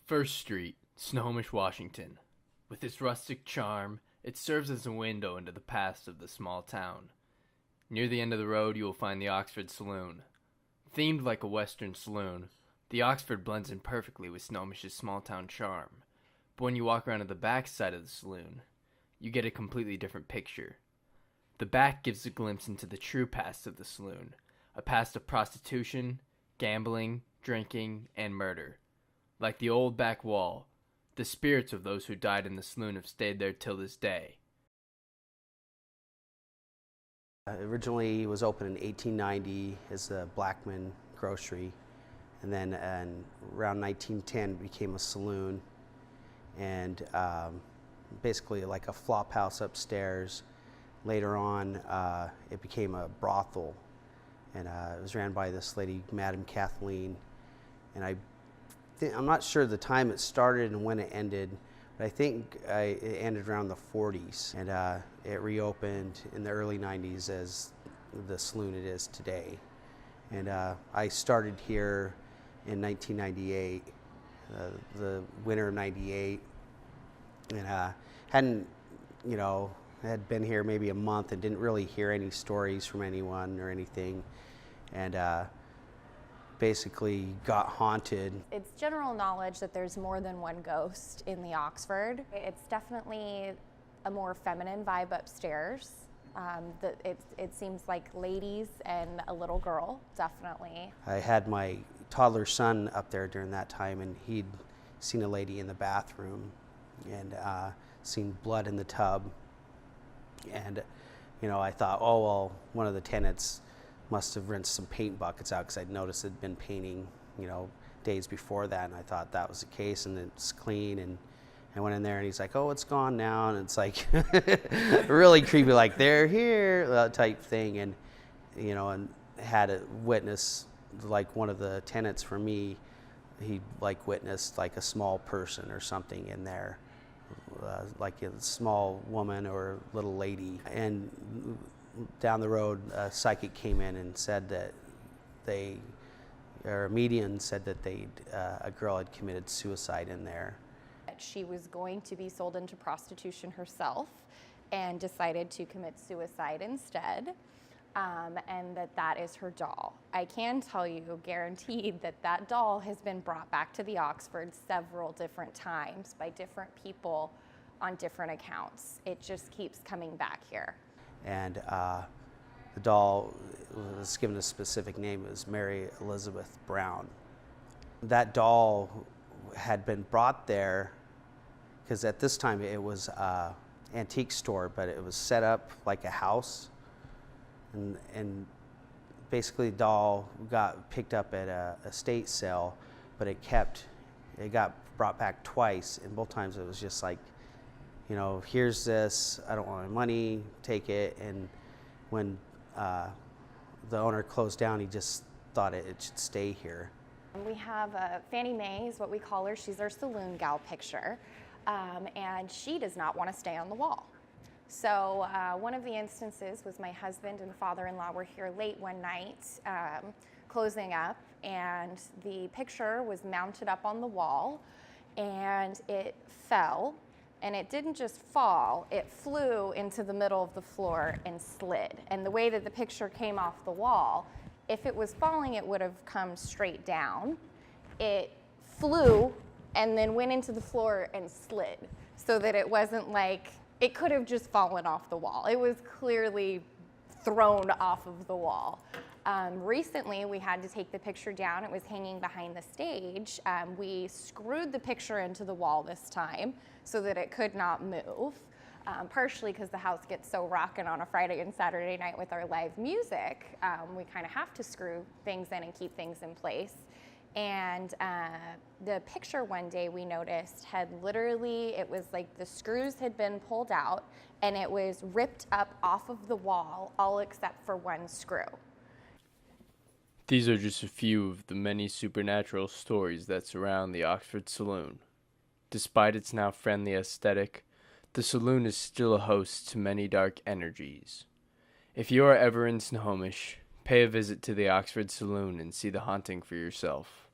First Street, Snohomish, Washington. With its rustic charm, it serves as a window into the past of the small town. Near the end of the road, you will find the Oxford Saloon. Themed like a Western saloon, the Oxford blends in perfectly with Snohomish's small-town charm. But when you walk around to the back side of the saloon, you get a completely different picture. The back gives a glimpse into the true past of the saloon, a past of prostitution, gambling, drinking, and murder. Like the old back wall, the spirits of those who died in the saloon have stayed there till this day. Originally, it was opened in 1890 as a Blackman grocery, and then around 1910 it became a saloon, and basically like a flop house upstairs. Later on, it became a brothel, and it was ran by this lady, Madam Kathleen, and I'm not sure the time it started and when it ended, but I think it ended around the 40s, and it reopened in the early 90s as the saloon it is today. And I started here in 1998, the winter of '98, and had been here maybe a month and didn't really hear any stories from anyone or anything, and basically got haunted. It's general knowledge that there's more than one ghost in the Oxford. It's definitely a more feminine vibe upstairs. It seems like ladies and a little girl, definitely. I had my toddler son up there during that time, and he'd seen a lady in the bathroom and seen blood in the tub. And I thought, oh well, one of the tenants must have rinsed some paint buckets out, because I'd noticed it'd been painting, days before that, and I thought that was the case, and it's clean. And I went in there, and he's like, "Oh, it's gone now," and it's like really creepy, like they're here type thing, and and had a witness, like one of the tenants for me, he witnessed like a small person or something in there, like a small woman or little lady. And down the road, a psychic came in and said that a medium said that a girl had committed suicide in there. She was going to be sold into prostitution herself and decided to commit suicide instead, and that is her doll. I can tell you, guaranteed, that doll has been brought back to the Oxford several different times by different people on different accounts. It just keeps coming back here. And the doll was given a specific name. It was Mary Elizabeth Brown. That doll had been brought there because at this time it was an antique store, but it was set up like a house. And basically the doll got picked up at a estate sale, but it got brought back twice, and both times it was just like, here's this, I don't want my money, take it. And when the owner closed down, he just thought it should stay here. We have Fannie Mae is what we call her. She's our saloon gal picture, and she does not want to stay on the wall. So one of the instances was my husband and father-in-law were here late one night closing up, and the picture was mounted up on the wall, and it fell. And it didn't just fall, it flew into the middle of the floor and slid. And the way that the picture came off the wall, if it was falling, it would have come straight down. It flew and then went into the floor and slid, so that it wasn't like, it could have just fallen off the wall. It was clearly thrown off of the wall. Recently, we had to take the picture down. It was hanging behind the stage. We screwed the picture into the wall this time so that it could not move, partially because the house gets so rockin' on a Friday and Saturday night with our live music. We kind of have to screw things in and keep things in place. And the picture one day we noticed had literally, it was like the screws had been pulled out and it was ripped up off of the wall, all except for one screw. These are just a few of the many supernatural stories that surround the Oxford Saloon. Despite its now friendly aesthetic, the saloon is still a host to many dark energies. If you are ever in Snohomish, pay a visit to the Oxford Saloon and see the haunting for yourself.